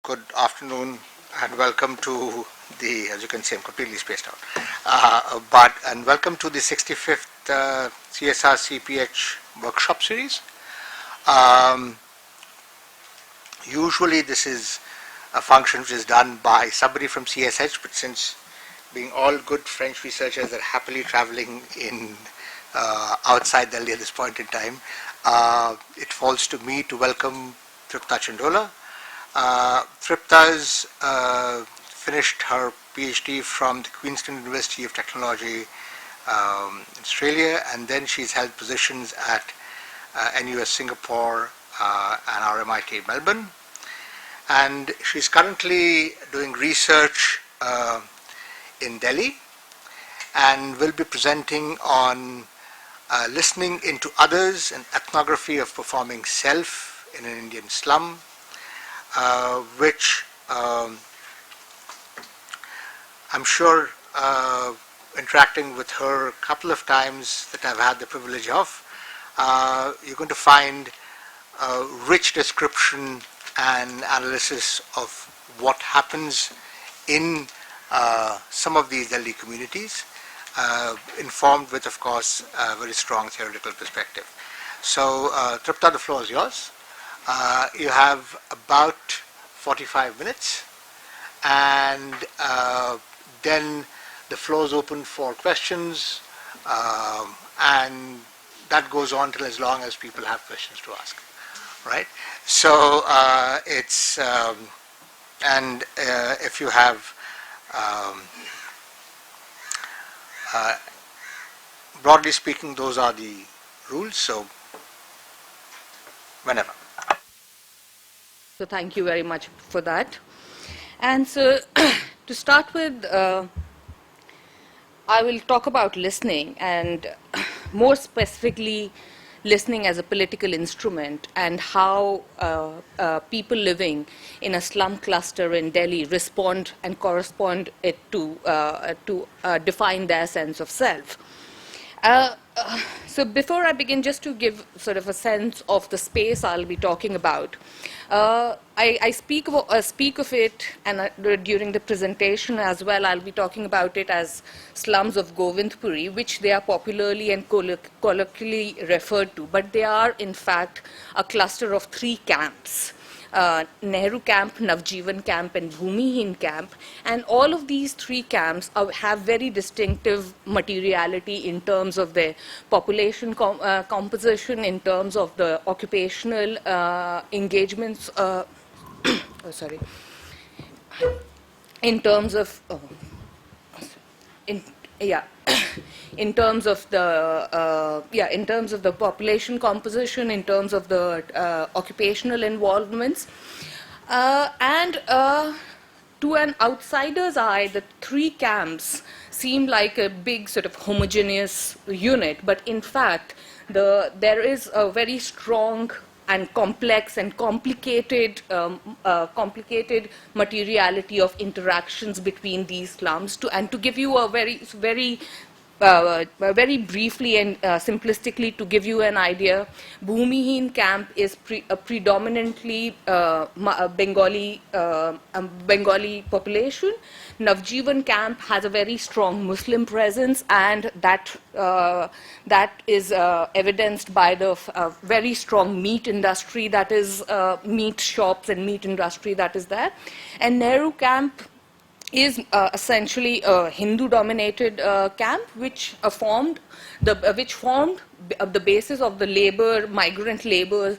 good afternoon and welcome to the, as you can see, I'm completely spaced out, and welcome to the 65th CSR-CPH workshop series. Usually this is a function which is done by somebody from CSH, but since being all good French researchers are happily traveling in outside Delhi at this point in time, it falls to me to welcome Tripta Chandola. Tripta's finished her PhD from the Queensland University of Technology in Australia, and then she's held positions at NUS Singapore and RMIT Melbourne. And she's currently doing research in Delhi and will be presenting on listening into others and ethnography of performing self in an Indian slum, which I'm sure interacting with her a couple of times that I've had the privilege of, you're going to find a rich description and analysis of what happens in some of these Delhi communities, informed with, of course, a very strong theoretical perspective. So, Tripta, the floor is yours. You have about 45 minutes, and then the floor is open for questions, and that goes on till as long as people have questions to ask, right? So, and if you have broadly speaking, those are the rules, so whenever. So thank you very much for that. And so to start with, I will talk about listening, and more specifically listening as a political instrument, and how people living in a slum cluster in Delhi respond and correspond it to define their sense of self. So before I begin, just to give sort of a sense of the space I'll be talking about, I speak of it, and during the presentation as well, I'll be talking about it as slums of Govindpuri, which they are popularly and colloquially referred to, but they are in fact a cluster of 3 camps. Nehru camp, Navjeevan camp, and Bhumihin camp, and all of these 3 camps have very distinctive materiality in terms of their population composition, in terms of the occupational engagements, in terms of, in terms of the population composition, in terms of the occupational involvements, and to an outsider's eye, the 3 camps seem like a big sort of homogeneous unit, but in fact, there is a very strong and complex and complicated materiality of interactions between these slums. And to give you a very briefly and simplistically, to give you an idea, Bhumihin camp is a predominantly Bengali population. Navjeevan camp has a very strong Muslim presence, and that is evidenced by the very strong meat industry, that is meat shops and meat industry that is there. And Nehru camp is essentially a Hindu-dominated camp, which formed the basis of the migrant labor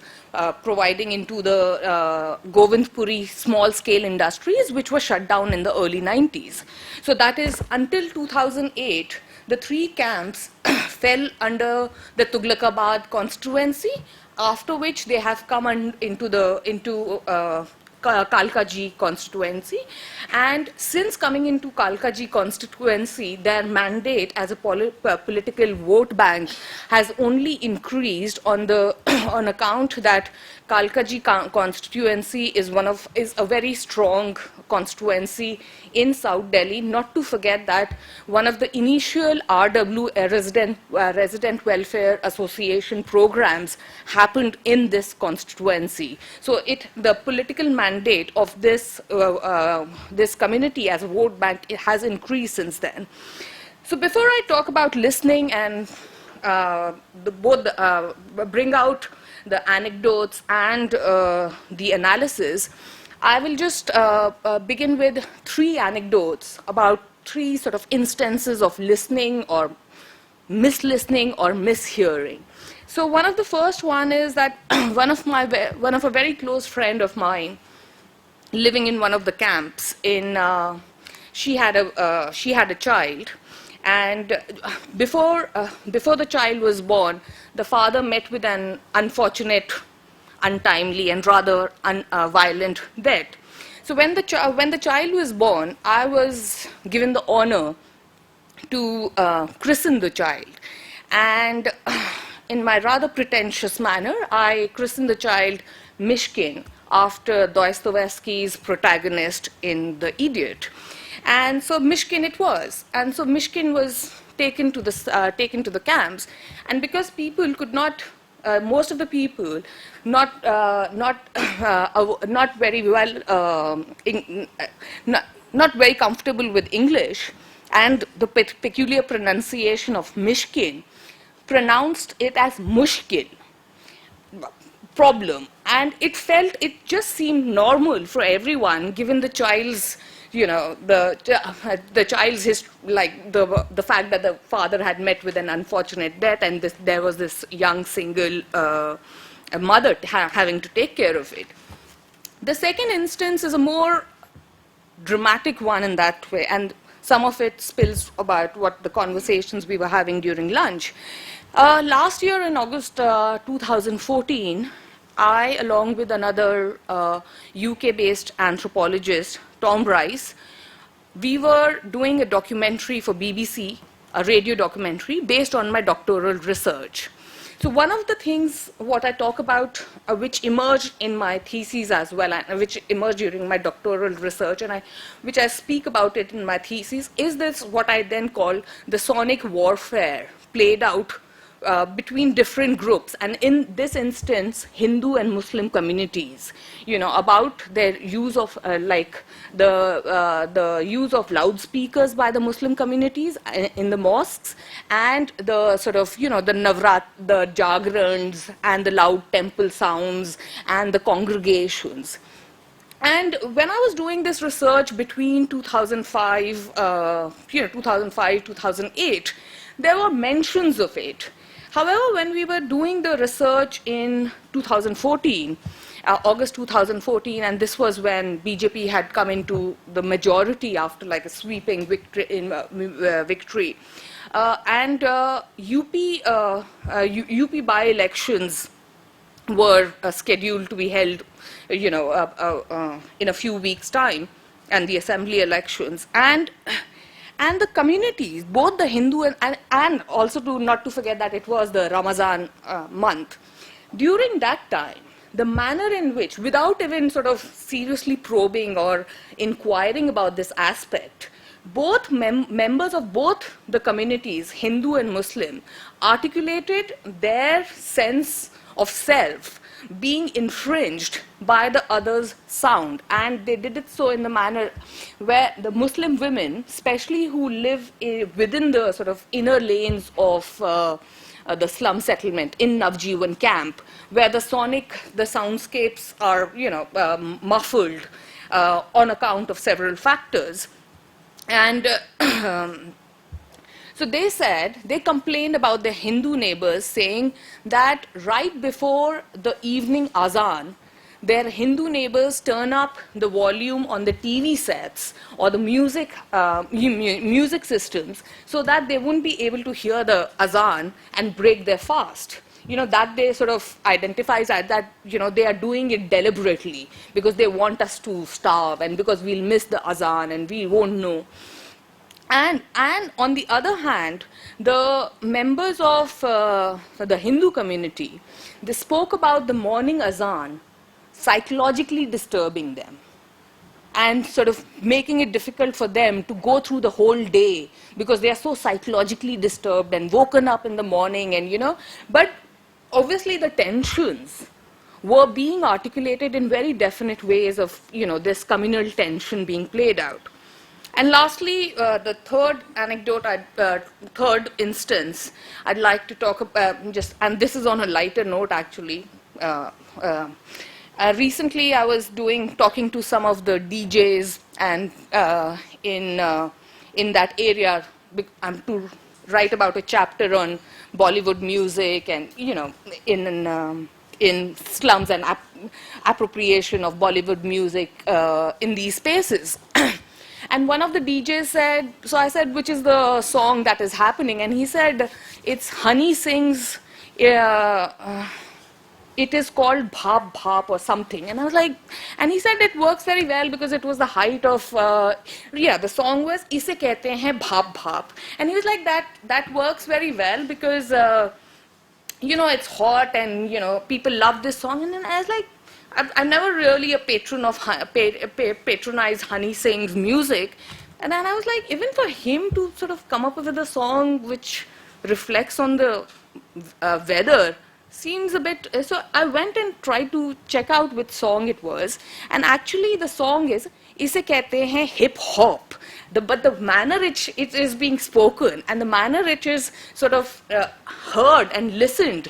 providing into the Govindpuri small-scale industries, which were shut down in the early 90s. So that is until 2008, the 3 camps fell under the Tughlakabad constituency, after which they have come into Kalkaji constituency, and since coming into Kalkaji constituency, their mandate as a political vote bank has only increased on account that Kalkaji constituency is a very strong constituency in South Delhi. Not to forget that one of the initial RW Resident Welfare Association programs happened in this constituency. So the political mandate mandate of this community as a vote bank, it has increased since then. So before I talk about listening and bring out the anecdotes and the analysis, I will just begin with 3 anecdotes about 3 sort of instances of listening or mislistening or mishearing. So one of the first one is that one of a very close friend of mine, living in one of the camps, she had a child, and before the child was born, the father met with an unfortunate, untimely, and rather violent death. So when the child was born, I was given the honor to christen the child, and in my rather pretentious manner, I christened the child Mishkin, after Dostoevsky's protagonist in The Idiot. And so Mishkin it was. And so Mishkin was taken to the camps, and because people could not, most of the people, not very well, not very comfortable with English, and the peculiar pronunciation of Mishkin, pronounced it as Mushkil, problem. And it just seemed normal for everyone, given the child's, the child's like the fact that the father had met with an unfortunate death, and there was this young single mother having to take care of it. The second instance is a more dramatic one in that way, and some of it spills about what the conversations we were having during lunch. Last year in August 2014, I, along with another UK-based anthropologist, Tom Rice, we were doing a documentary for BBC, a radio documentary, based on my doctoral research. So one of the things, what I talk about, which emerged in my thesis as well, and which emerged during my doctoral research, and which I speak about it in my thesis, is this what I then call the sonic warfare played out between different groups, and in this instance, Hindu and Muslim communities, about their use of the use of loudspeakers by the Muslim communities in the mosques, and the sort of, the jagrans and the loud temple sounds and the congregations. And when I was doing this research between 2005, 2008, there were mentions of it. However, when we were doing the research in 2014, August 2014, and this was when BJP had come into the majority after like a sweeping victory, and UP by-elections were scheduled to be held, in a few weeks' time, and the assembly elections. And the communities, both the Hindu and also not to forget that it was the Ramadan month. During that time, the manner in which, without even sort of seriously probing or inquiring about this aspect, both members of both the communities, Hindu and Muslim, articulated their sense of self being infringed by the other's sound. And they did it so in the manner where the Muslim women, especially who live within the sort of inner lanes of the slum settlement in Navjeevan camp, where the soundscapes are, muffled on account of several factors. And so they complained about their Hindu neighbors, saying that right before the evening azan, their Hindu neighbors turn up the volume on the TV sets or the music systems so that they wouldn't be able to hear the azan and break their fast. That they sort of identifies as that, they are doing it deliberately because they want us to starve and because we'll miss the azan and we won't know. And on the other hand, the members of the Hindu community, they spoke about the morning azan psychologically disturbing them and sort of making it difficult for them to go through the whole day because they are so psychologically disturbed and woken up in the morning, and but obviously the tensions were being articulated in very definite ways of, this communal tension being played out. And lastly, the third anecdote, third instance, I'd like to talk about and this is on a lighter note actually. Recently, I was talking to some of the DJs and in that area. I'm to write about a chapter on Bollywood music and in slums and appropriation of Bollywood music in these spaces. And one of the DJs said, so I said, which is the song that is happening? And he said, it's Honey Singh's, it is called Bhap Bhap or something. And I was like, and he said it works very well because it was the height of, the song was Ise Kehte Hain Bhap Bhap. And he was like, that works very well because, it's hot and, people love this song. And then I was like, I'm never really a patron of patronized Honey Singh's music. And then I was like, even for him to sort of come up with a song which reflects on the weather seems a bit. So I went and tried to check out which song it was. And actually the song is Ise Kehte Hain Hip Hop. But the manner it is being spoken and the manner it is sort of heard and listened,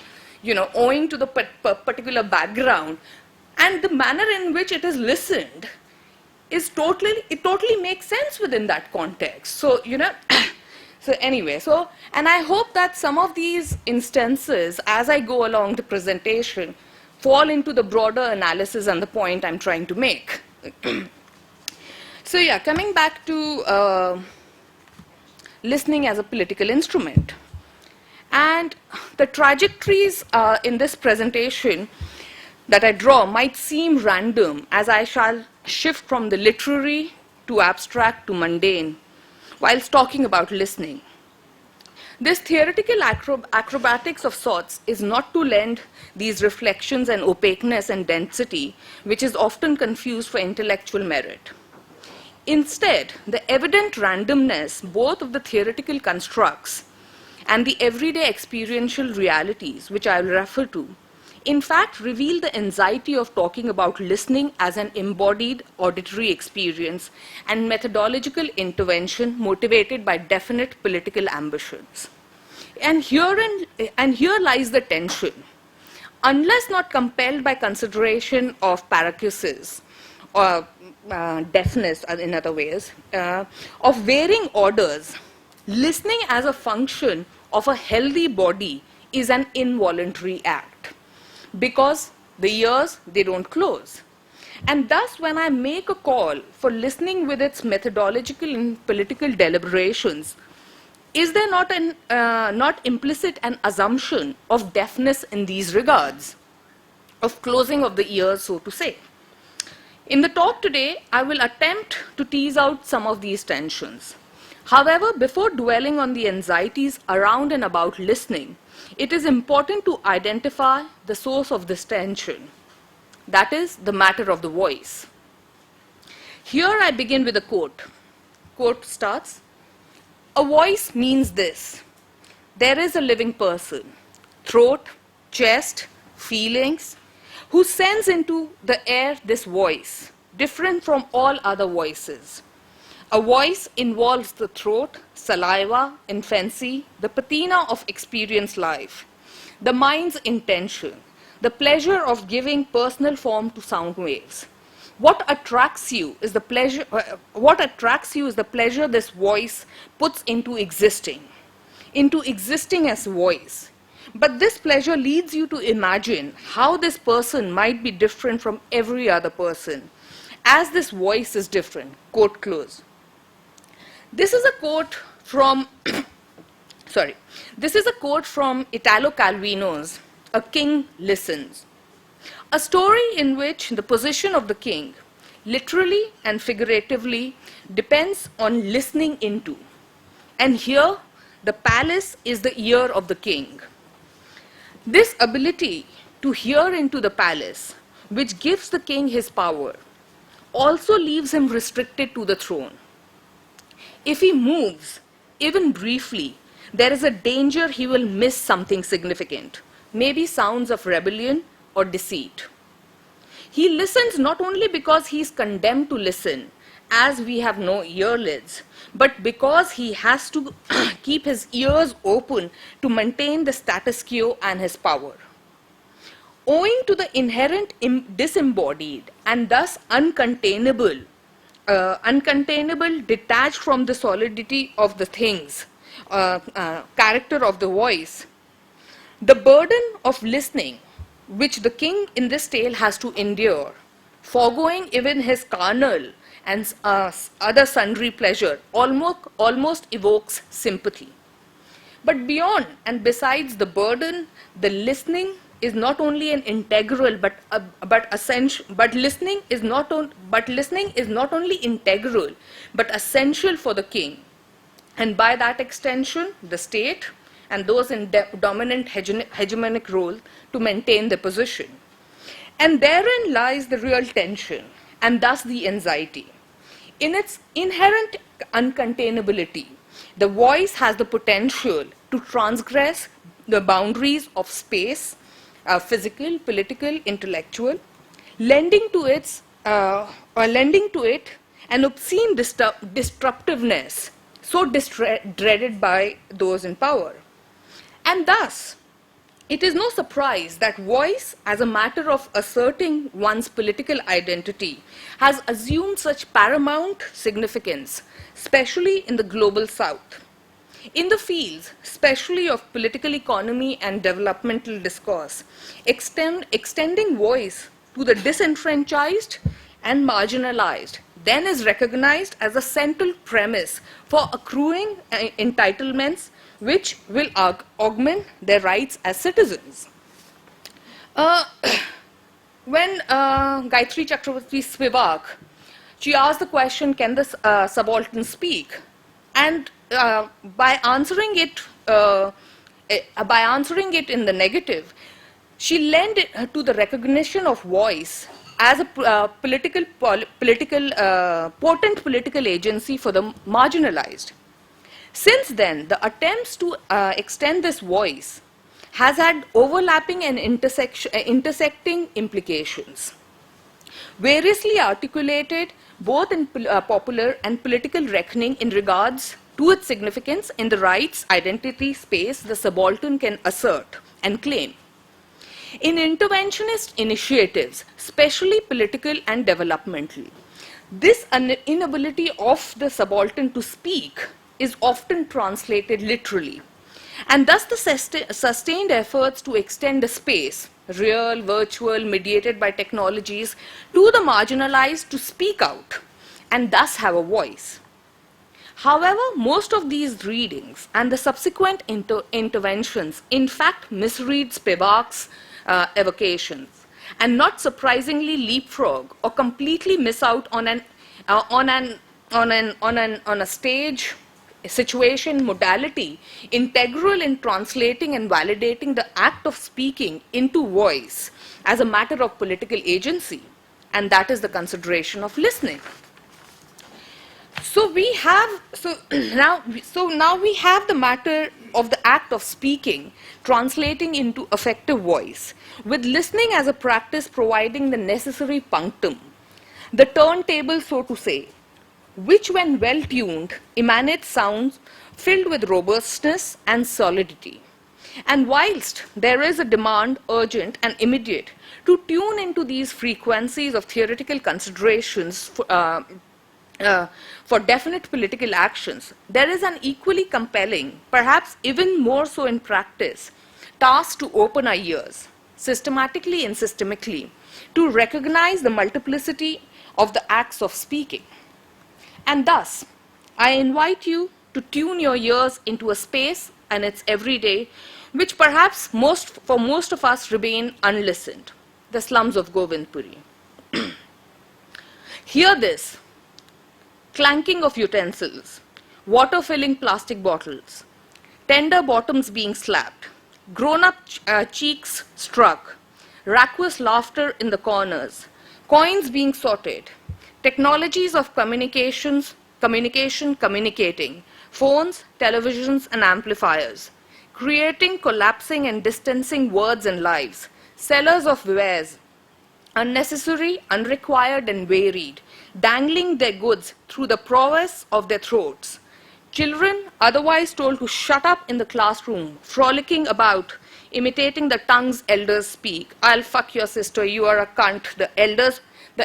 owing to the particular background, and the manner in which it is listened is totally makes sense within that context. So, so anyway, and I hope that some of these instances, as I go along the presentation, fall into the broader analysis and the point I'm trying to make. So yeah, coming back to listening as a political instrument. And the trajectories in this presentation that I draw might seem random as I shall shift from the literary to abstract to mundane whilst talking about listening. This theoretical acrobatics of sorts is not to lend these reflections an opaqueness and density which is often confused for intellectual merit. Instead, the evident randomness both of the theoretical constructs and the everyday experiential realities which I will refer to in fact reveal the anxiety of talking about listening as an embodied auditory experience and methodological intervention motivated by definite political ambitions. And here lies the tension. Unless not compelled by consideration of parakesis, or deafness in other ways, of varying orders, listening as a function of a healthy body is an involuntary act. Because the ears, they don't close. And thus, when I make a call for listening with its methodological and political deliberations, is there not implicit an assumption of deafness in these regards, of closing of the ears, so to say? In the talk today, I will attempt to tease out some of these tensions. However, before dwelling on the anxieties around and about listening, it is important to identify the source of this tension, that is, the matter of the voice. Here I begin with a quote. Quote starts, "A voice means this: there is a living person, throat, chest, feelings, who sends into the air this voice, different from all other voices. A voice involves the throat, saliva, infancy, the patina of experienced life, the mind's intention, the pleasure of giving personal form to sound waves. What attracts you is the pleasure this voice puts into existing as voice. But this pleasure leads you to imagine how this person might be different from every other person, as this voice is different." Quote close. This is a quote from, Italo Calvino's A King Listens, a story in which the position of the king, literally and figuratively, depends on listening into. And here, the palace is the ear of the king. This ability to hear into the palace, which gives the king his power, also leaves him restricted to the throne. If he moves, even briefly, there is a danger he will miss something significant, maybe sounds of rebellion or deceit. He listens not only because he is condemned to listen, as we have no earlids, but because he has to keep his ears open to maintain the status quo and his power. Owing to the inherent disembodied and thus uncontainable, detached from the solidity of the things, character of the voice, the burden of listening, which the king in this tale has to endure, foregoing even his carnal and other sundry pleasure, almost evokes sympathy. But beyond and besides the burden, the listening is not only an integral but essential. But listening is not only integral but essential for the king, and by that extension, the state and those in dominant hegemonic role to maintain the position. And therein lies the real tension, and thus the anxiety. In its inherent uncontainability, the voice has the potential to transgress the boundaries of space, physical, political, intellectual, lending to it an obscene disruptiveness so dreaded by those in power. And thus, it is no surprise that voice, as a matter of asserting one's political identity, has assumed such paramount significance, especially in the global south. In the fields, especially of political economy and developmental discourse, extending voice to the disenfranchised and marginalized then is recognized as a central premise for accruing entitlements which will augment their rights as citizens. When Gayatri Chakravarti Spivak, she asked the question, can the subaltern speak? And by answering it in the negative, she lent it to the recognition of voice as a potent political agency for the marginalized. Since then, the attempts to extend this voice has had overlapping and intersecting implications, variously articulated both in popular and political reckoning in regards to its significance in the rights, identity, space the subaltern can assert and claim. In interventionist initiatives, especially political and developmental, this inability of the subaltern to speak is often translated literally, and thus the sustained efforts to extend the space, real, virtual, mediated by technologies, to the marginalized to speak out and thus have a voice. However, most of these readings and the subsequent interventions in fact misread Spivak's evocations, and not surprisingly leapfrog or completely miss out on a stage, situation, modality integral in translating and validating the act of speaking into voice as a matter of political agency, and that is the consideration of listening. So now we have the matter of the act of speaking translating into effective voice, with listening as a practice providing the necessary punctum, the turntable, so to say, which when well tuned emanates sounds filled with robustness and solidity. And whilst there is a demand, urgent and immediate, to tune into these frequencies of theoretical considerations for definite political actions, there is an equally compelling, perhaps even more so in practice, task to open our ears, systematically and systemically, to recognize the multiplicity of the acts of speaking. And thus, I invite you to tune your ears into a space and its everyday, which perhaps for most of us remain unlistened, the slums of Govindpuri. Hear this: clanking of utensils, water filling plastic bottles, tender bottoms being slapped, grown-up cheeks struck, raucous laughter in the corners, coins being sorted, technologies of communicating, phones, televisions, and amplifiers, creating, collapsing, and distancing words and lives, sellers of wares, unnecessary, unrequired, and varied, dangling their goods through the prowess of their throats. Children, otherwise told to shut up in the classroom, frolicking about, imitating the tongues elders speak. I'll fuck your sister, you are a cunt. The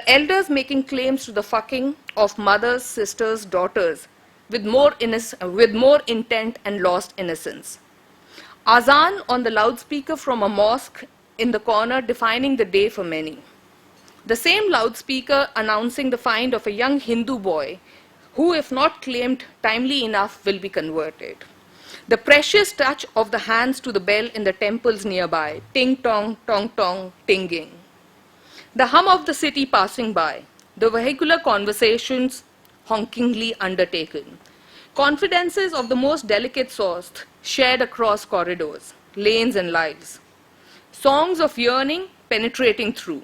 elders making claims to the fucking of mothers, sisters, daughters, with more intent and lost innocence. Azan on the loudspeaker from a mosque in the corner defining the day for many. The same loudspeaker announcing the find of a young Hindu boy who, if not claimed timely enough, will be converted. The precious touch of the hands to the bell in the temples nearby, ting-tong, tong-tong, tinging. The hum of the city passing by, the vehicular conversations honkingly undertaken. Confidences of the most delicate sort shared across corridors, lanes and lives. Songs of yearning penetrating through.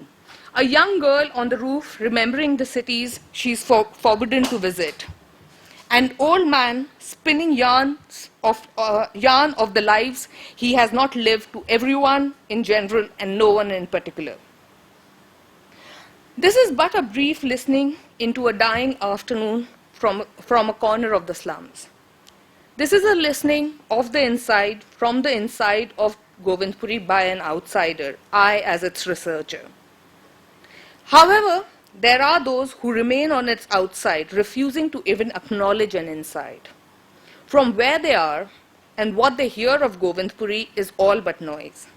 A young girl on the roof remembering the cities she's forbidden to visit. An old man spinning yarn of the lives he has not lived to everyone in general and no one in particular. This is but a brief listening into a dying afternoon from a corner of the slums. This is a listening of the inside, from the inside of Govindpuri by an outsider, I as its researcher. However, there are those who remain on its outside, refusing to even acknowledge an inside. From where they are and what they hear of Govindpuri is all but noise.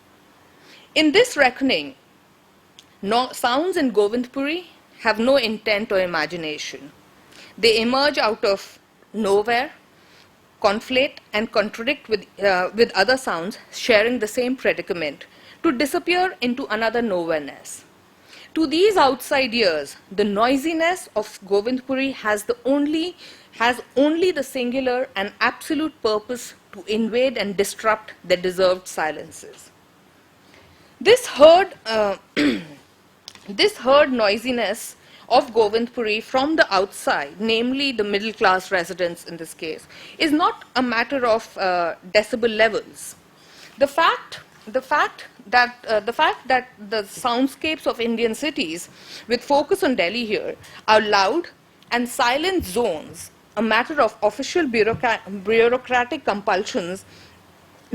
In this reckoning, sounds in Govindpuri have no intent or imagination. They emerge out of nowhere, conflate and contradict with other sounds sharing the same predicament, to disappear into another nowhereness. To these outside ears, the noisiness of Govindpuri has only the singular and absolute purpose to invade and disrupt their deserved silences. This herd noisiness of Govindpuri from the outside, namely the middle class residents in this case, is not a matter of decibel levels. The fact that the soundscapes of Indian cities, with focus on Delhi here, are loud and silent zones, a matter of official bureaucratic compulsions,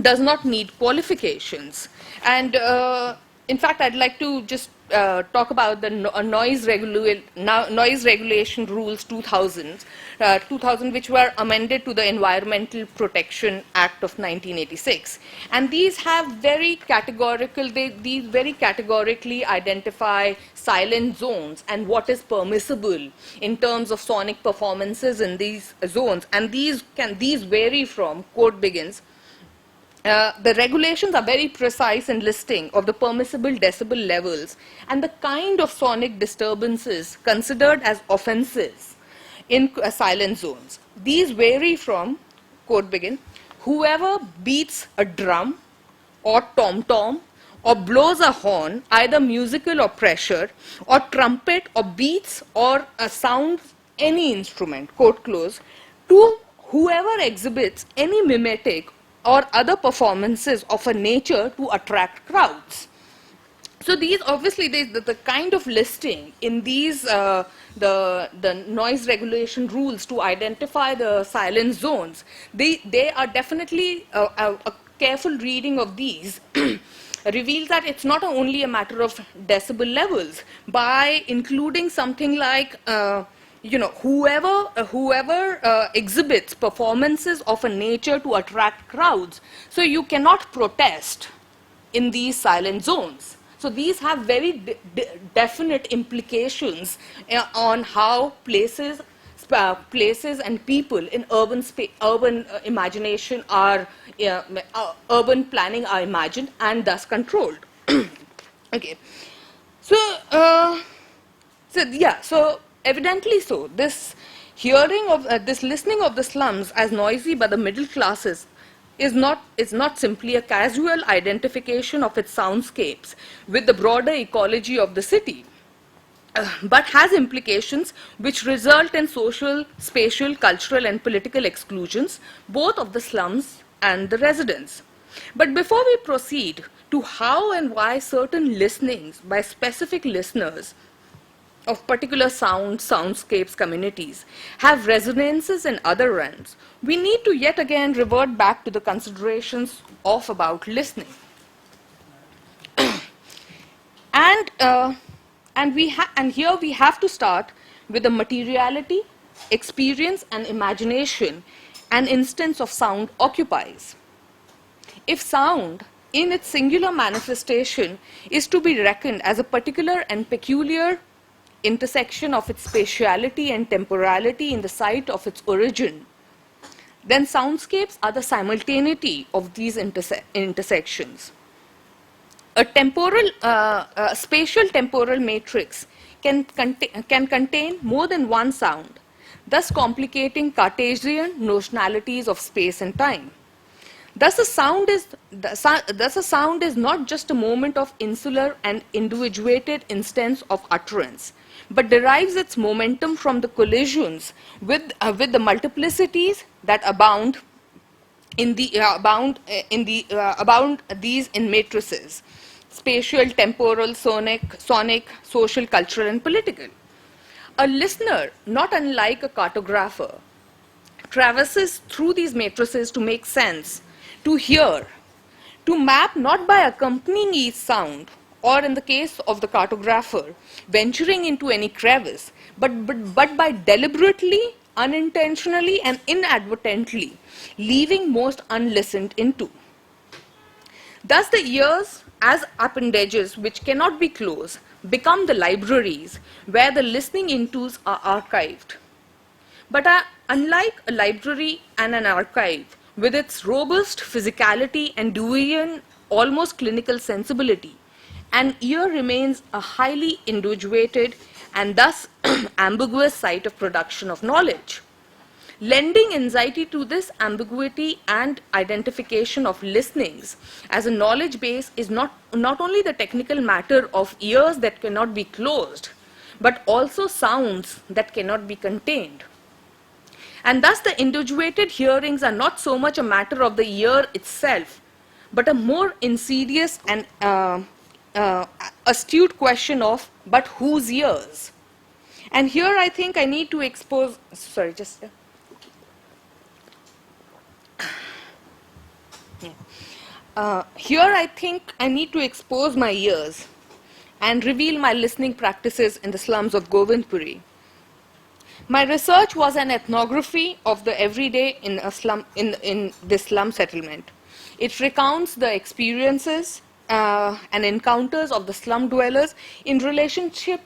does not need qualifications. And in fact, I'd like to just talk about the noise regulation rules 2000, which were amended to the Environmental Protection Act of 1986. And these have these very categorically identify silent zones and what is permissible in terms of sonic performances in these zones. And these vary from, quote begins, the regulations are very precise in listing of the permissible decibel levels and the kind of sonic disturbances considered as offenses in silent zones. These vary from, quote begin, whoever beats a drum or tom-tom or blows a horn, either musical or pressure, or trumpet or beats or sounds any instrument, quote close, to whoever exhibits any mimetic or other performances of a nature to attract crowds. So these, obviously, the kind of listing in these, the noise regulation rules to identify the silent zones, they are definitely, a careful reading of these reveals that it's not only a matter of decibel levels. By including something like, whoever exhibits performances of a nature to attract crowds. So you cannot protest in these silent zones. So these have very definite implications on how places and people in urban imagination are, urban planning are imagined and thus controlled. Okay. So evidently so, this hearing of, this listening of the slums as noisy by the middle classes is not simply a casual identification of its soundscapes with the broader ecology of the city, but has implications which result in social, spatial, cultural and political exclusions, both of the slums and the residents. But before we proceed to how and why certain listenings by specific listeners of particular soundscapes communities have resonances in other realms, we need to yet again revert back to the considerations of about listening. And here we have to start with the materiality, experience, and imagination an instance of sound occupies. If sound, in its singular manifestation, is to be reckoned as a particular and peculiar intersection of its spatiality and temporality in the site of its origin, then soundscapes are the simultaneity of these intersections. A spatial temporal matrix can contain more than one sound, thus complicating Cartesian notionalities of space and time. Thus a sound is not just a moment of insular and individuated instance of utterance, but derives its momentum from the collisions with the multiplicities that abound these in matrices: spatial, temporal, sonic, social, cultural, and political. A listener, not unlike a cartographer, traverses through these matrices to make sense, to hear, to map not by accompanying each sound, or in the case of the cartographer, venturing into any crevice, but by deliberately, unintentionally, and inadvertently leaving most unlistened into. Thus the ears, as appendages which cannot be closed, become the libraries where the listening intos are archived. But unlike a library and an archive, with its robust physicality and Deweyan, almost clinical sensibility, an ear remains a highly individuated and thus ambiguous site of production of knowledge. Lending anxiety to this ambiguity and identification of listenings as a knowledge base is not only the technical matter of ears that cannot be closed, but also sounds that cannot be contained. And thus the individuated hearings are not so much a matter of the ear itself, but a more insidious and astute question of, but whose ears? And here I think I need to expose, here I think I need to expose my ears and reveal my listening practices in the slums of Govindpuri. My research was an ethnography of the everyday in a slum, in this slum settlement. It recounts the experiences and encounters of the slum dwellers in relation to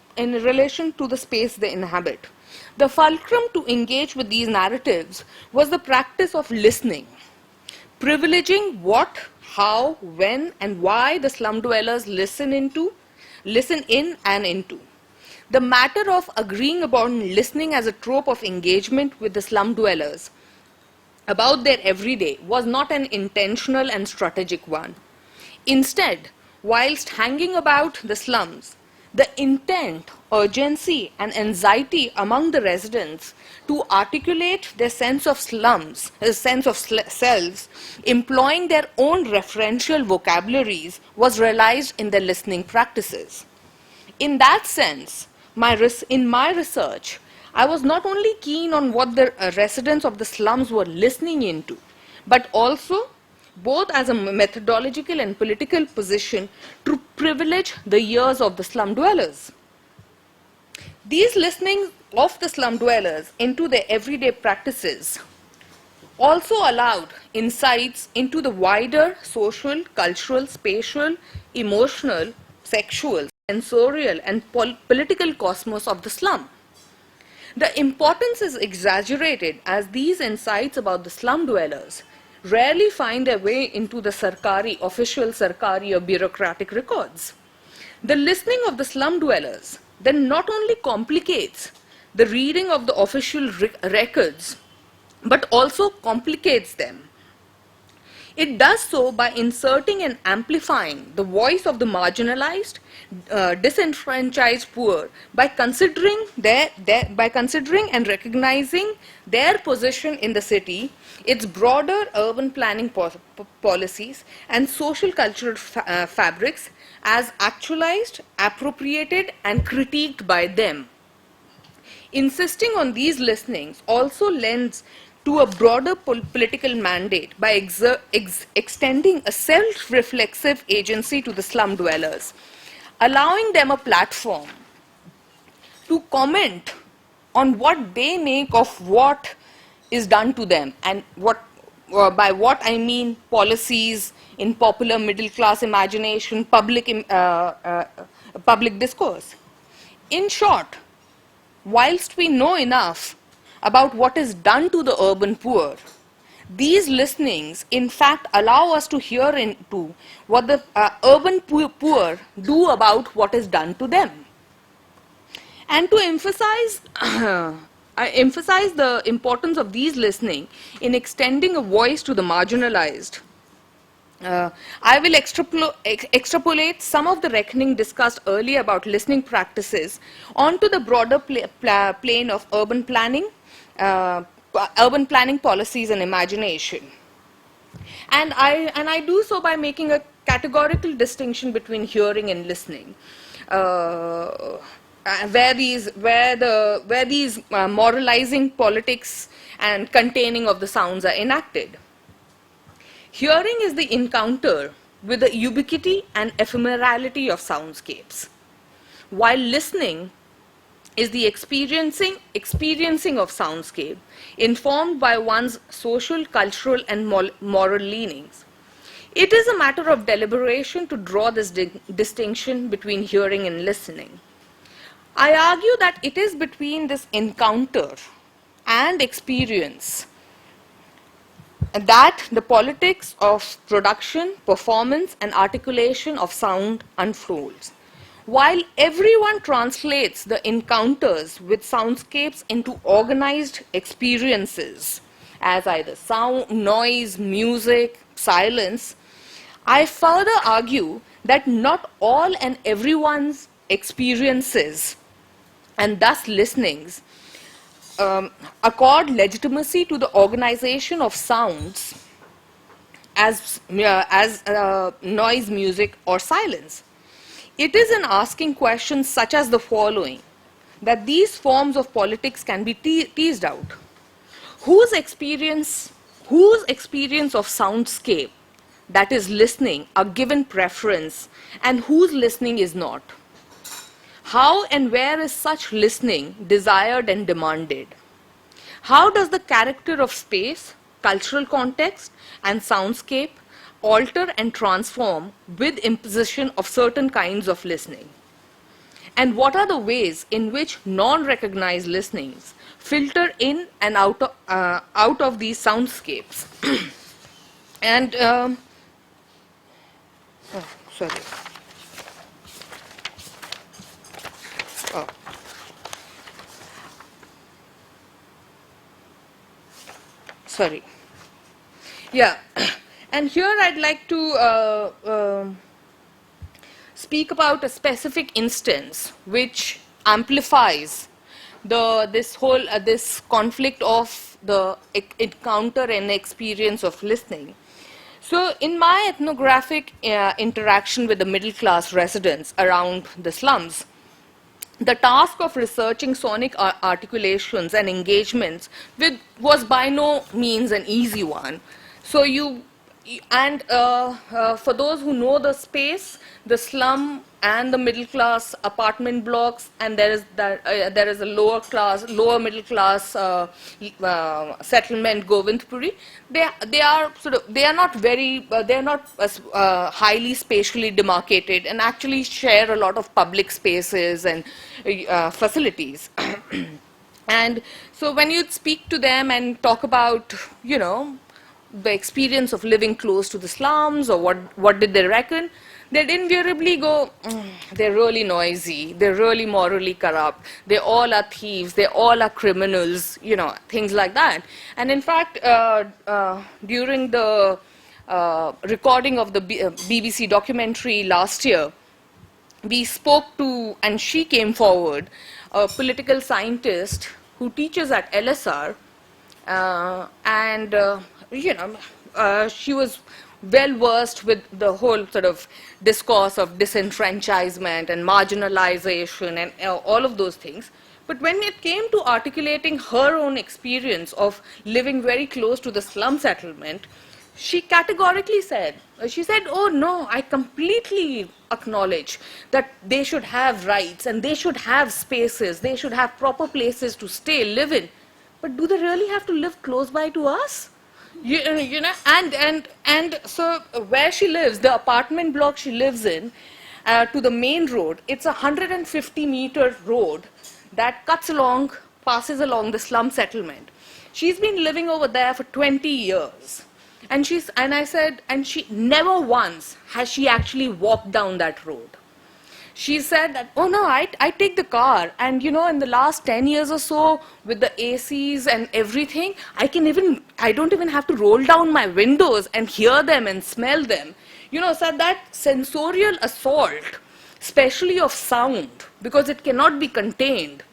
the space they inhabit. The fulcrum to engage with these narratives was the practice of listening, privileging what, how, when, and why the slum dwellers listen in and into. The matter of agreeing upon listening as a trope of engagement with the slum dwellers about their everyday was not an intentional and strategic one. Instead, whilst hanging about the slums, the intent, urgency, and anxiety among the residents to articulate their sense of slums, selves, employing their own referential vocabularies, was realized in their listening practices. In that sense, in my research, I was not only keen on what the residents of the slums were listening into, but also, both as a methodological and political position, to privilege the ears of the slum dwellers. These listenings of the slum dwellers into their everyday practices also allowed insights into the wider social, cultural, spatial, emotional, sexual, sensorial, and political cosmos of the slum. The importance is exaggerated as these insights about the slum dwellers rarely find their way into the official Sarkari or bureaucratic records. The listening of the slum dwellers then not only complicates the reading of the official records, but also complicates them. It does so by inserting and amplifying the voice of the marginalized, disenfranchised poor by considering by considering and recognizing their position in the city, its broader urban planning policies and social cultural fabrics as actualized, appropriated, and critiqued by them. Insisting on these listenings also lends to a broader political mandate by extending a self-reflexive agency to the slum dwellers, allowing them a platform to comment on what they make of what is done to them, and by what I mean policies in popular middle class imagination, public discourse. In short, whilst we know enough about what is done to the urban poor, these listenings in fact allow us to hear into what the urban poor do about what is done to them. And to emphasize, emphasize the importance of these listening in extending a voice to the marginalized, I will extrapolate some of the reckoning discussed earlier about listening practices onto the broader plane of urban planning policies and imagination. And I do so by making a categorical distinction between hearing and listening, where these moralizing politics and containing of the sounds are enacted. Hearing is the encounter with the ubiquity and ephemerality of soundscapes, while listening is the experiencing of soundscape, informed by one's social, cultural, and moral leanings. It is a matter of deliberation to draw this distinction between hearing and listening. I argue that it is between this encounter and experience that the politics of production, performance, and articulation of sound unfolds. While everyone translates the encounters with soundscapes into organized experiences as either sound, noise, music, silence, I further argue that not all and everyone's experiences and thus listenings accord legitimacy to the organization of sounds as noise, music, or silence. It is in asking questions such as the following that these forms of politics can be teased out. Whose experience of soundscape, that is listening, are given preference, and whose listening is not? How and where is such listening desired and demanded? How does the character of space, cultural context, and soundscape alter and transform with imposition of certain kinds of listening? And what are the ways in which non-recognized listenings filter in and out of these soundscapes? And, sorry. Oh. Sorry. Yeah. And here I'd like to speak about a specific instance which amplifies this conflict of the encounter and experience of listening. So in my ethnographic interaction with the middle class residents around the slums, the task of researching sonic articulations and engagements was by no means an easy one. So for those who know the space, the slum and the middle class apartment blocks, and there is a lower middle class settlement, Govindpuri. They are not highly spatially demarcated, and actually share a lot of public spaces and facilities. And so when you speak to them and talk about, the experience of living close to the slums, or what did they reckon, they'd invariably go, they're really noisy, they're really morally corrupt, they all are thieves, they all are criminals, things like that. And in fact, during the recording of the BBC documentary last year, we spoke to, and she came forward, a political scientist who teaches at LSR, and she was well versed with the whole sort of discourse of disenfranchisement and marginalization and all of those things. But when it came to articulating her own experience of living very close to the slum settlement, she categorically said, oh no, I completely acknowledge that they should have rights and they should have spaces, they should have proper places to stay, live in. But do they really have to live close by to us? And so where she lives, the apartment block she lives in, to the main road, it's a 150-meter road that passes along the slum settlement. She's been living over there for 20 years. And I said, and she never once has she actually walked down that road. She said that, oh no, I take the car, and in the last 10 years or so, with the ACs and everything, I don't even have to roll down my windows and hear them and smell them. So that sensorial assault, especially of sound, because it cannot be contained.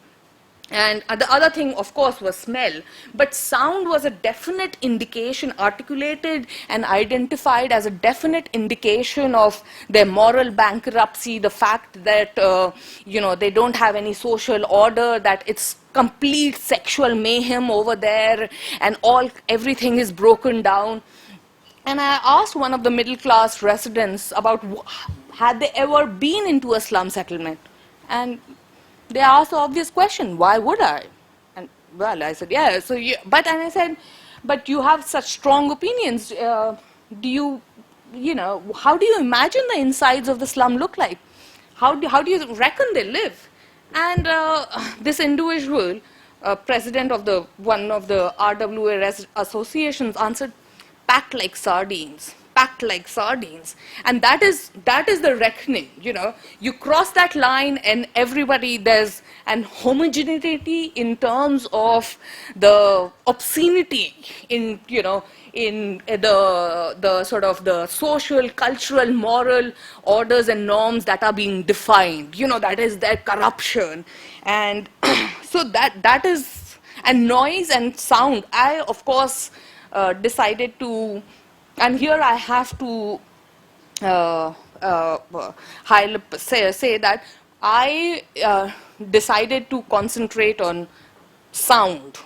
And the other thing, of course, was smell. But sound was a definite indication, articulated and identified as a definite indication of their moral bankruptcy, the fact that, they don't have any social order, that it's complete sexual mayhem over there, and everything is broken down. And I asked one of the middle-class residents about had they ever been into a slum settlement. And they asked the obvious question, why would I? And well, I said, yeah, and I said, but you have such strong opinions. How do you imagine the insides of the slum look like? How do you reckon they live? And this individual, president of one of the RWA associations, answered, packed like sardines. And that is the reckoning. You cross that line, and everybody, there's an homogeneity in terms of the obscenity in the sort of the social, cultural, moral orders and norms that are being defined. That is their corruption, and so that is, and noise and sound. I, of course, decided to. And here I have to say that I decided to concentrate on sound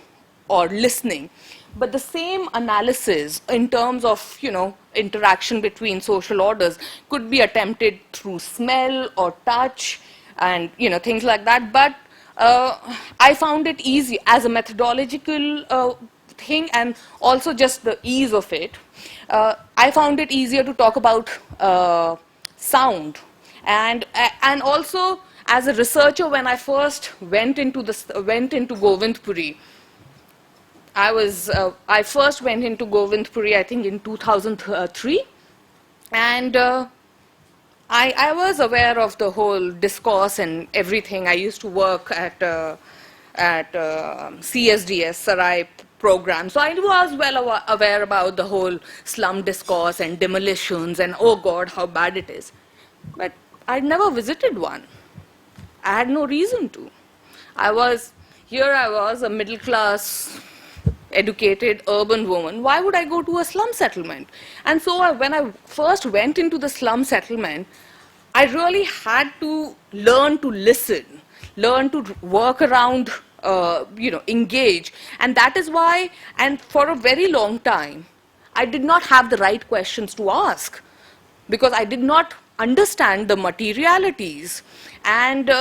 or listening. But the same analysis in terms of, interaction between social orders could be attempted through smell or touch and, things like that. But I found it easy as a methodological thing, and also just the ease of it. I found it easier to talk about sound, and also as a researcher, when I first went into Govindpuri, I first went into Govindpuri, I think in 2003, and I was aware of the whole discourse and everything. I used to work at CSDS, Sarai program. So I was well aware about the whole slum discourse and demolitions and, oh God, how bad it is. But I'd never visited one. I had no reason to. I was a middle-class, educated, urban woman. Why would I go to a slum settlement? And so when I first went into the slum settlement, I really had to learn to listen, learn to work around, engage. And that is why, and for a very long time, I did not have the right questions to ask, because I did not understand the materialities. And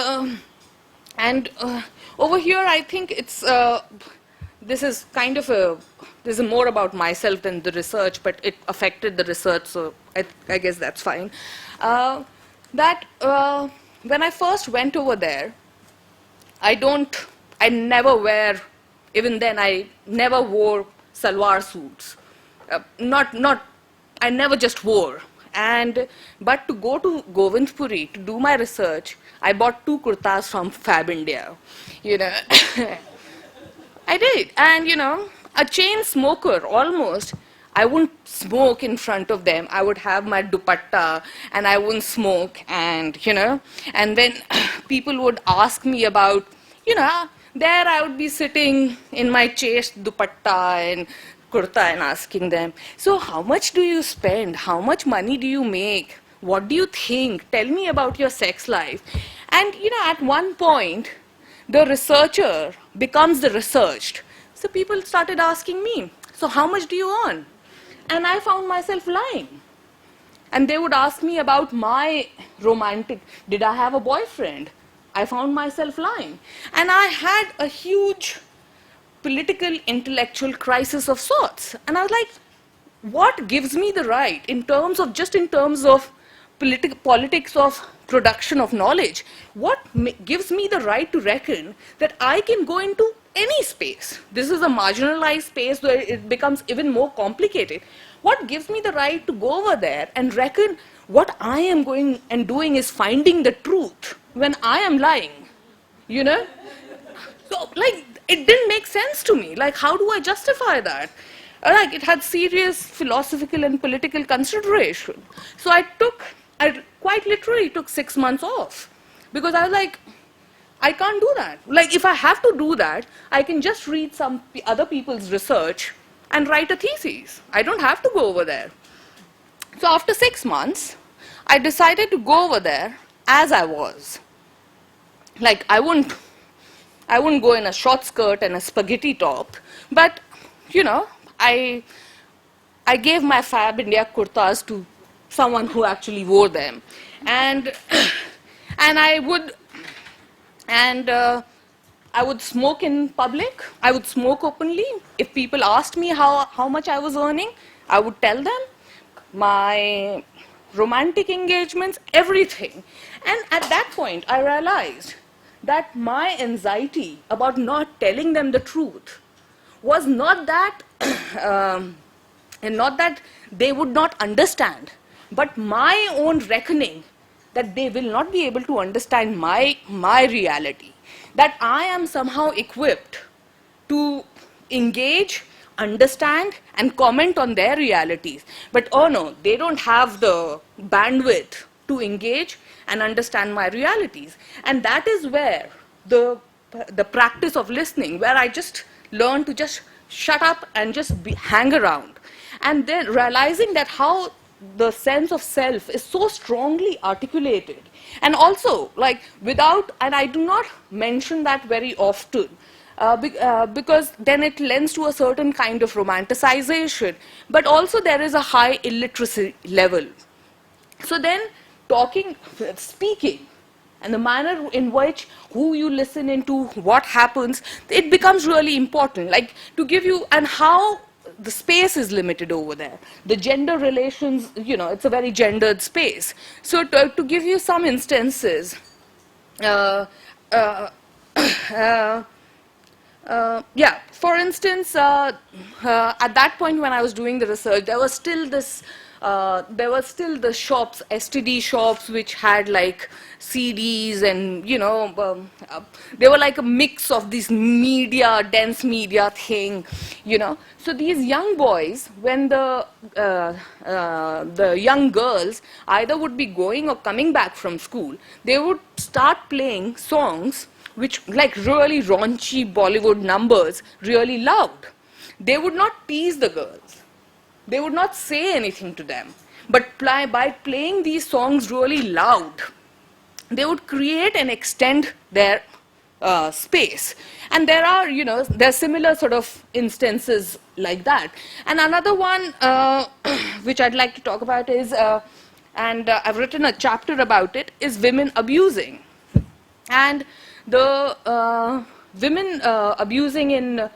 over here, I think this is kind of this is more about myself than the research, but it affected the research, so I guess that's fine. When I first went over there, I never wear, even then I never wore salwar suits. I never just wore. But to go to Govindpuri to do my research, I bought 2 kurtas from Fab India. I did. And, a chain smoker almost, I wouldn't smoke in front of them. I would have my dupatta and I wouldn't smoke, and and then people would ask me about, there I would be sitting in my chaste dupatta and kurta and asking them, so how much do you spend? How much money do you make? What do you think? Tell me about your sex life. And at one point, the researcher becomes the researched. So people started asking me, so how much do you earn? And I found myself lying. And they would ask me about my romantic, did I have a boyfriend? I found myself lying. And I had a huge political, intellectual crisis of sorts. And I was like, what gives me the right in terms of politics of production of knowledge? What gives me the right to reckon that I can go into any space? This is a marginalized space where it becomes even more complicated. What gives me the right to go over there and reckon what I am going and doing is finding the truth when I am lying? So, it didn't make sense to me. How do I justify that? It had serious philosophical and political consideration. So I quite literally took 6 months off, because I was like, I can't do that. If I have to do that, I can just read some other people's research and write a thesis. I don't have to go over there. So after 6 months, I decided to go over there as I was. I wouldn't go in a short skirt and a spaghetti top, but I gave my Fab India kurtas to someone who actually wore them, and I would smoke in public. I would smoke openly. If people asked me how much I was earning, I would tell them my romantic engagements, everything. And at that point, I realized that my anxiety about not telling them the truth was not that, and not that they would not understand, but my own reckoning that they will not be able to understand my reality, that I am somehow equipped to engage, understand, and comment on their realities. But oh no, they don't have the bandwidth to engage and understand my realities. And that is where the practice of listening, where I just learned to just shut up and just hang around. And then realizing that how the sense of self is so strongly articulated. And also, and I do not mention that very often, because then it lends to a certain kind of romanticization, but also there is a high illiteracy level. So then speaking, and the manner in which who you listen into, what happens, it becomes really important. To give you, and how the space is limited over there. The gender relations, it's a very gendered space. So to give you some instances, for instance, at that point when I was doing the research, there was still the shops, STD shops, which had CDs, and they were like a mix of this dense media thing, So these young boys, when the young girls either would be going or coming back from school, they would start playing songs which really raunchy Bollywood numbers really loud. They would not tease the girls. They would not say anything to them. But by playing these songs really loud, they would create and extend their space. And there are similar sort of instances like that. And another one which I'd like to talk about is, and I've written a chapter about it, is women abusing. And the women abusing in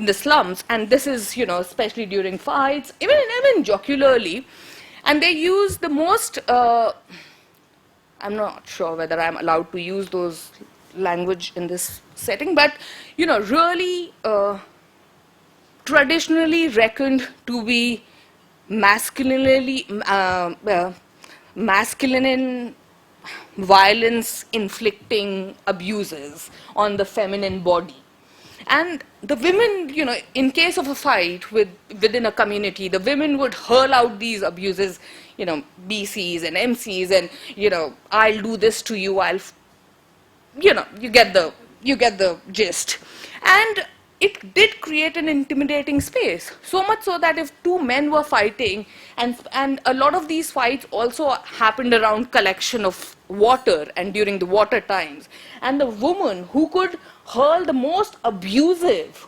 the slums, and this is, especially during fights, even jocularly, and they use the most, I'm not sure whether I'm allowed to use those language in this setting, but, really traditionally reckoned to be masculine violence inflicting abuses on the feminine body. And the women, in case of a fight within a community, the women would hurl out these abuses, BCs and MCs, and, I'll do this to you, you get the gist. And it did create an intimidating space, so much so that if two men were fighting, and a lot of these fights also happened around collection of water and during the water times, and the woman who could hurl the most abusive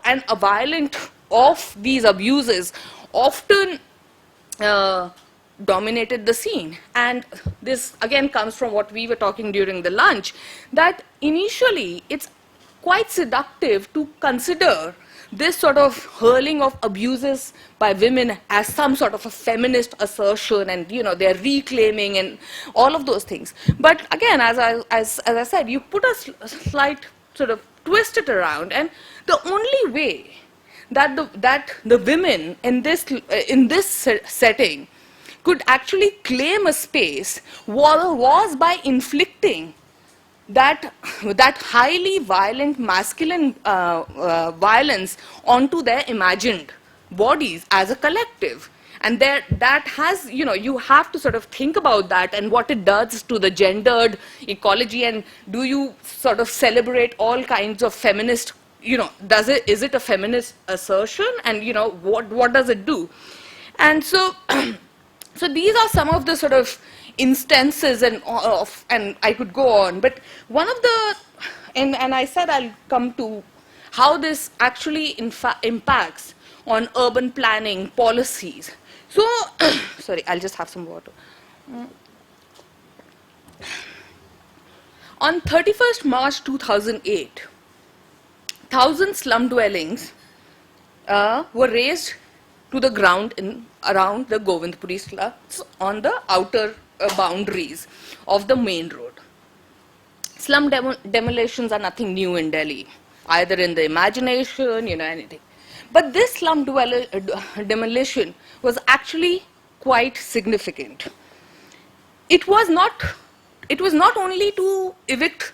and violent of these abuses often dominated the scene. And this again comes from what we were talking during the lunch, that initially it's quite seductive to consider this sort of hurling of abuses by women as some sort of a feminist assertion, and they're reclaiming and all of those things. But again, as I said, you put a slight sort of twist it around, and the only way that the women in this setting could actually claim a space was by inflicting that highly violent masculine violence onto their imagined bodies as a collective. And that has, you have to sort of think about that and what it does to the gendered ecology, and do you sort of celebrate all kinds of feminist, is it a feminist assertion, and what does it do? And so so these are some of the sort of instances, and I could go on, but one of the, and I said I'll come to how this actually impacts on urban planning policies. So, sorry, I'll just have some water. On 31st March 2008, 1,000 slum dwellings were razed to the ground around the Govindpuri slums on the outer boundaries of the main road. Slum demolitions are nothing new in Delhi, either in the imagination, anything. But this slum demolition was actually quite significant. It was not only to evict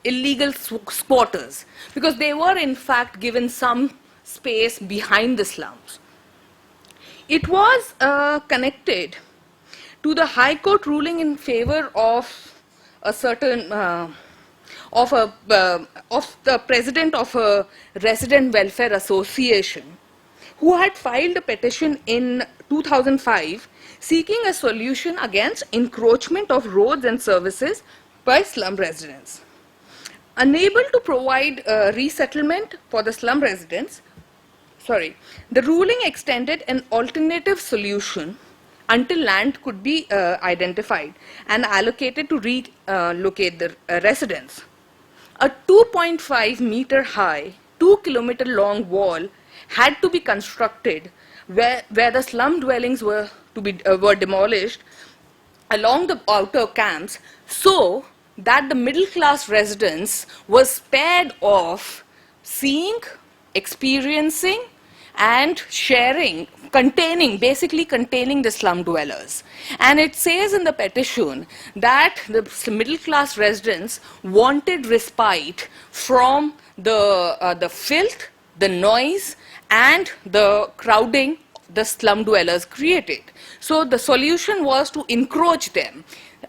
illegal squatters, because they were in fact given some space behind the slums. It was connected to the High Court ruling in favor of a certain of the president of a resident welfare association, who had filed a petition in 2005 seeking a solution against encroachment of roads and services by slum residents. Unable to provide resettlement for the slum residents, the ruling extended an alternative solution until land could be identified and allocated to relocate the residents. A 2.5 meter high, 2 kilometer long wall had to be constructed where the slum dwellings were demolished along the outer camps, so that the middle class residents were spared of seeing, experiencing, and sharing, basically containing the slum dwellers. And it says in the petition that the middle class residents wanted respite from the filth, the noise, and the crowding the slum dwellers created. So the solution was to encroach them.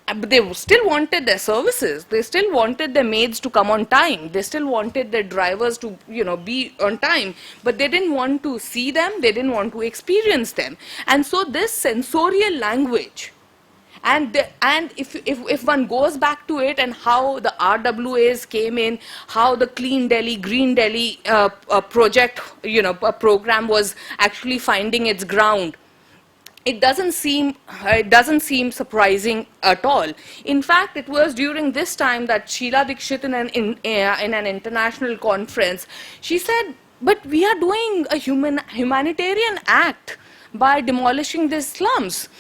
But they still wanted their services. They still wanted their maids to come on time. They still wanted their drivers to, be on time. But they didn't want to see them. They didn't want to experience them. And so this sensorial language, and if one goes back to it and how the RWAs came in, how the Clean Delhi, Green Delhi project, a program was actually finding its ground, it doesn't seem surprising at all. In fact, it was during this time that Sheila Dikshit in an international conference, she said, but we are doing a humanitarian act by demolishing these slums.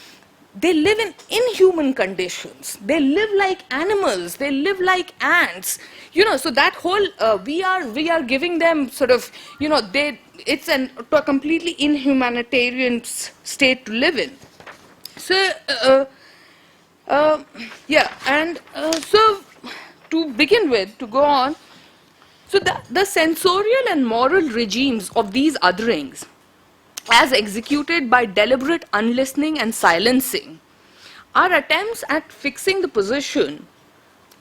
They live in inhuman conditions. They live like animals. They live like ants. So that whole, we are giving them sort of, it's a completely inhumanitarian state to live in. So, so to begin with, to go on, So the sensorial and moral regimes of these otherings, as executed by deliberate unlistening and silencing, are attempts at fixing the position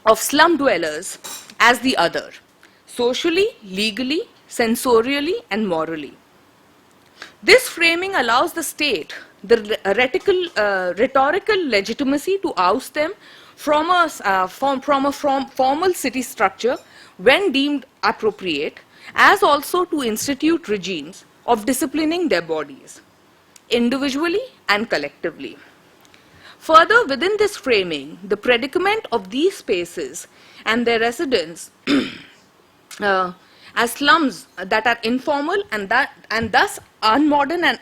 of slum dwellers as the other, socially, legally, sensorially, and morally. This framing allows the state the rhetorical legitimacy to oust them from a formal city structure when deemed appropriate, as also to institute regimes of disciplining their bodies, individually and collectively. Further, within this framing, the predicament of these spaces and their residents as slums that are informal and thus unmodern and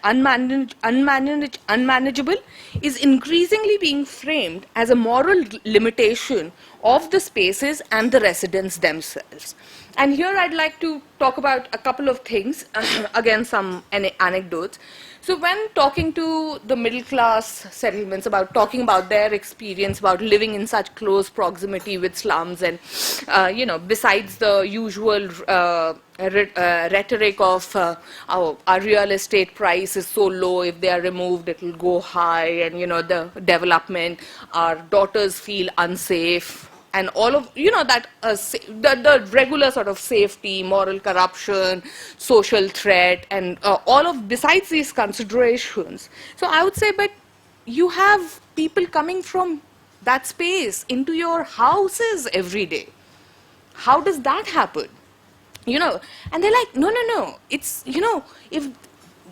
unmanageable is increasingly being framed as a moral limitation of the spaces and the residents themselves. And here I'd like to talk about a couple of things, again some anecdotes. So when talking to the middle class settlements talking about their experience about living in such close proximity with slums and, besides the usual rhetoric of our real estate price is so low, if they are removed it will go high, and, the development, our daughters feel unsafe, and all of, that the regular sort of safety, moral corruption, social threat, and all of, besides these considerations. So I would say, but you have people coming from that space into your houses every day. How does that happen? And they're like, no, it's,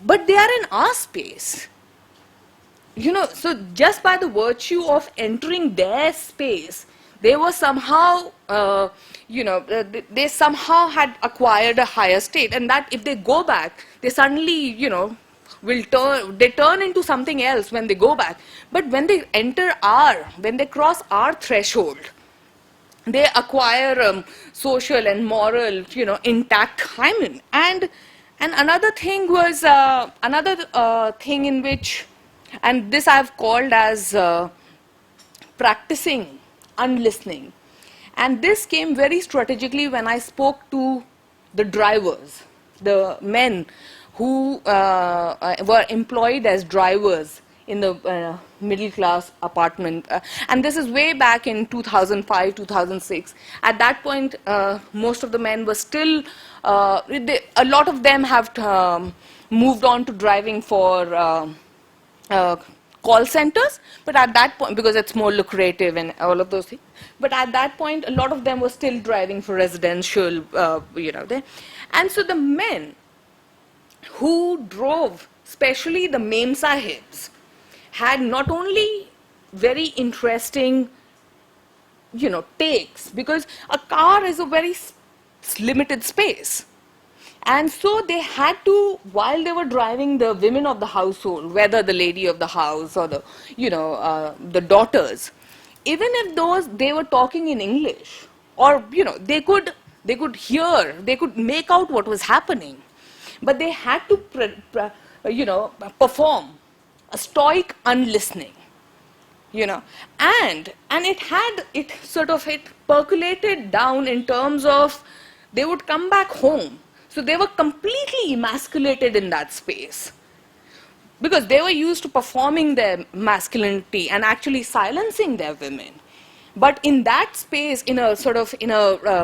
but they are in our space. So just by the virtue of entering their space, they were somehow, they somehow had acquired a higher state, and that if they go back, they suddenly, they turn into something else when they go back. But when they when they cross our threshold, they acquire social and moral, intact hymen. And another thing was, another thing in which, and this I've called as practicing unlistening. And this came very strategically when I spoke to the drivers, the men who were employed as drivers in the middle class apartment. And this is way back in 2005, 2006. At that point, most of the men were still, a lot of them have moved on to driving for call centers, but at that point, because it's more lucrative and all of those things, but at that point, a lot of them were still driving for residential, there. And so the men who drove, especially the Mem Sahibs, had not only very interesting, takes, because a car is a very limited space. And so they had to, while they were driving, the women of the household, whether the lady of the house or the, the daughters, even if they were talking in English, or, they could hear, they could make out what was happening, but they had to, perform a stoic unlistening, and it percolated down in terms of they would come back home. So they were completely emasculated in that space because they were used to performing their masculinity and actually silencing their women. But in that space, in a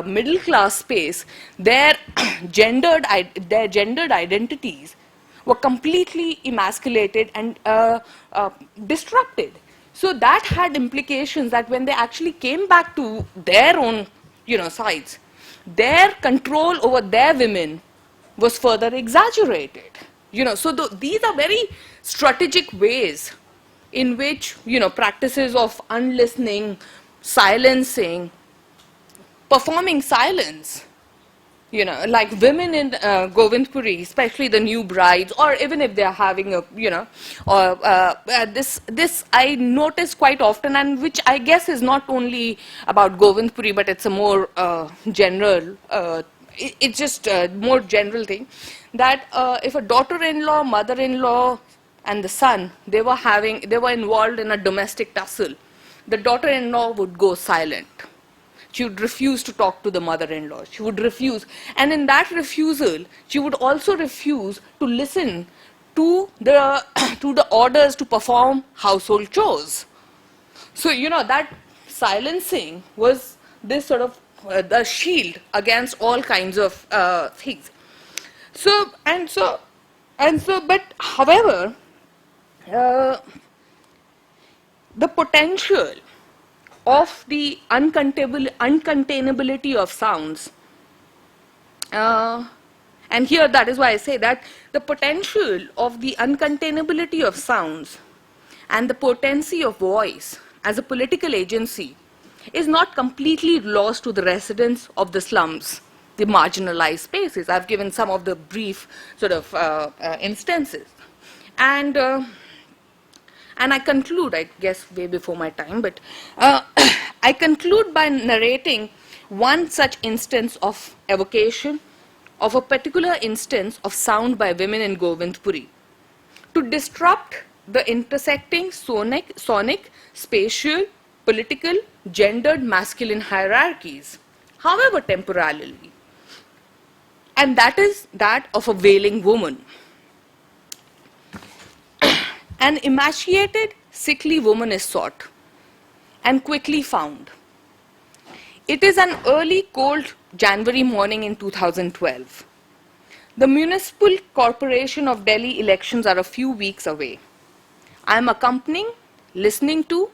middle class space, their gendered identities were completely emasculated and disrupted. So that had implications that when they actually came back to their own, sides, their control over their women was further exaggerated. So these are very strategic ways in which, practices of unlistening, silencing, performing silence, like women in Govindpuri, especially the new brides, or even if they are having a, this I notice quite often, and which I guess is not only about Govindpuri, but it's a more general, it's just a more general thing, that if a daughter-in-law, mother-in-law, and the son, they were involved in a domestic tussle, the daughter-in-law would go silent. She would refuse to talk to the mother-in-law. She would refuse. And in that refusal, she would also refuse to listen to the, to the orders to perform household chores. So, that silencing was this sort of the shield against all kinds of things. But however, the potential of the uncontainability of sounds, and here that is why I say that the potential of the uncontainability of sounds and the potency of voice as a political agency is not completely lost to the residents of the slums, the marginalized spaces. I've given some of the brief sort of instances. And I conclude, I guess way before my time, but I conclude by narrating one such instance of evocation of a particular instance of sound by women in Govindpuri to disrupt the intersecting sonic, spatial, political, gendered masculine hierarchies, however temporarily. And that is that of a wailing woman. An emaciated, sickly woman is sought and quickly found. It is an early, cold January morning in 2012. The Municipal Corporation of Delhi elections are a few weeks away. I am accompanying, listening to,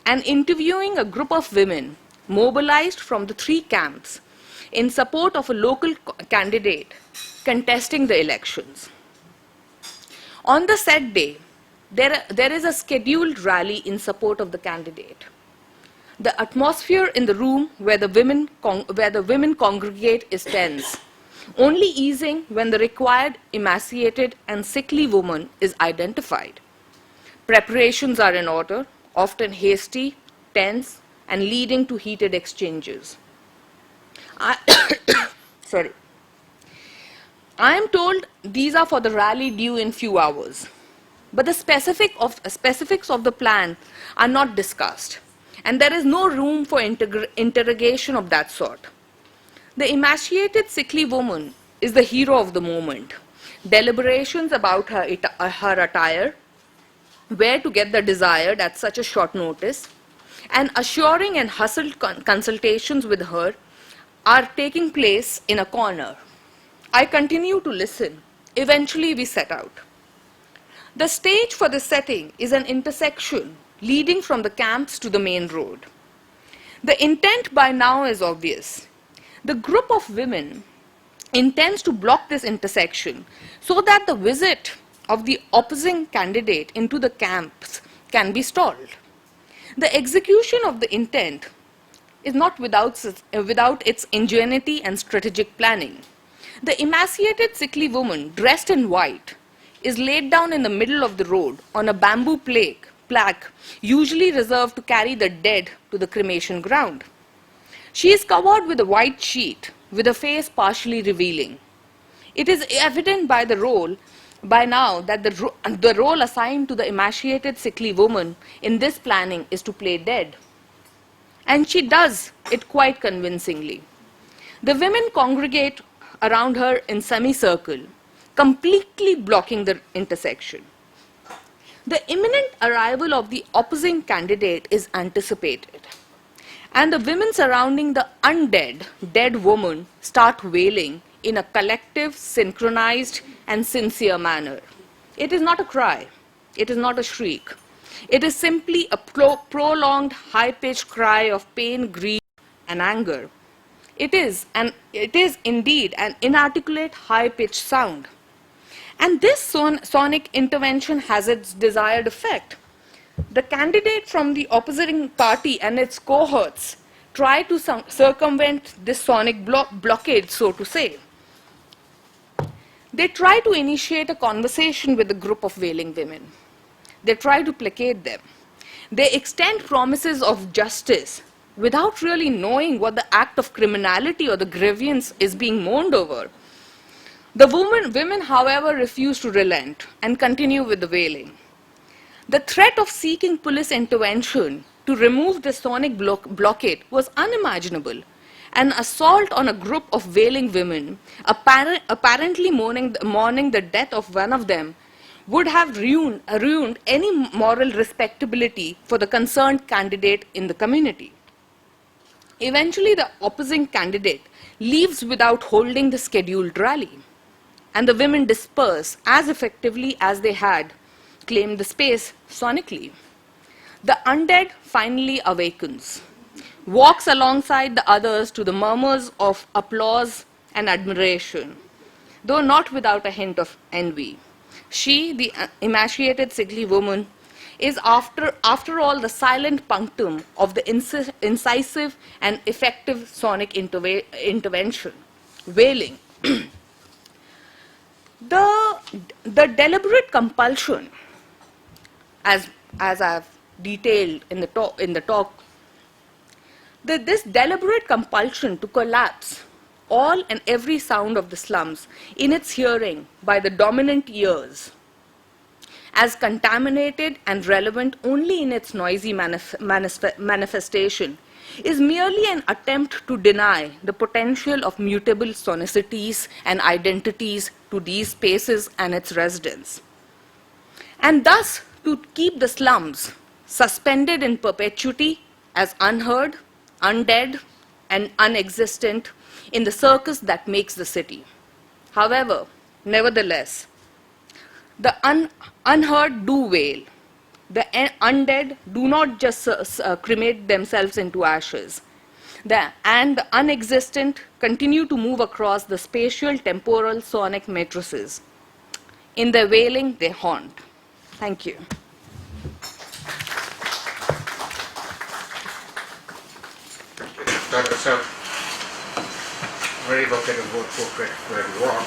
and interviewing a group of women mobilized from the three camps in support of a local candidate contesting the elections. On the said day, there is a scheduled rally in support of the candidate. The atmosphere in the room where the women congregate is tense, only easing when the required emaciated and sickly woman is identified. Preparations are in order, often hasty, tense, and leading to heated exchanges. I am told these are for the rally due in few hours, but the specifics of the plan are not discussed, and there is no room for interrogation of that sort. The emaciated, sickly woman is the hero of the moment. Deliberations about her attire, where to get the desired at such a short notice, and assuring and hustled consultations with her are taking place in a corner. I continue to listen. Eventually we set out. The stage for the setting is an intersection leading from the camps to the main road. The intent by now is obvious. The group of women intends to block this intersection so that the visit of the opposing candidate into the camps can be stalled. The execution of the intent is not without its ingenuity and strategic planning. The emaciated, sickly woman, dressed in white, is laid down in the middle of the road on a bamboo plaque, usually reserved to carry the dead to the cremation ground. She is covered with a white sheet, with her face partially revealing. It is evident by now that the role assigned to the emaciated, sickly woman in this planning is to play dead. And she does it quite convincingly. The women congregate around her in semicircle, completely blocking the intersection. The imminent arrival of the opposing candidate is anticipated, and the women surrounding the dead woman start wailing in a collective, synchronized, and sincere manner. It is not a cry. It is not a shriek. It is simply a prolonged, high-pitched cry of pain, grief, and anger. It is indeed an inarticulate, high-pitched sound. And this sonic intervention has its desired effect. The candidate from the opposing party and its cohorts try to circumvent this sonic blockade, so to say. They try to initiate a conversation with a group of wailing women. They try to placate them. They extend promises of justice without really knowing what the act of criminality or the grievance is being mourned over. The women, however, refuse to relent and continue with the wailing. The threat of seeking police intervention to remove the sonic blockade was unimaginable. An assault on a group of wailing women, apparently mourning the death of one of them, would have ruined any moral respectability for the concerned candidate in the community. Eventually, the opposing candidate leaves without holding the scheduled rally, and the women disperse as effectively as they had claimed the space sonically. The undead finally awakens, walks alongside the others to the murmurs of applause and admiration, though not without a hint of envy. She, the emaciated, sickly woman, is after all the silent punctum of the incisive and effective sonic intervention, wailing. The deliberate compulsion, as I've detailed in the talk, this deliberate compulsion to collapse all and every sound of the slums in its hearing by the dominant ears, as contaminated and relevant only in its noisy manifestation, is merely an attempt to deny the potential of mutable sonicities and identities to these spaces and its residents, and thus to keep the slums suspended in perpetuity as unheard, undead, and unexistent in the circus that makes the city. However, nevertheless, the unheard do wail. The undead do not just cremate themselves into ashes. And the unexistent continue to move across the spatial, temporal, sonic matrices. In their wailing, they haunt. Thank you. That was a very evocative word portrait where we walk.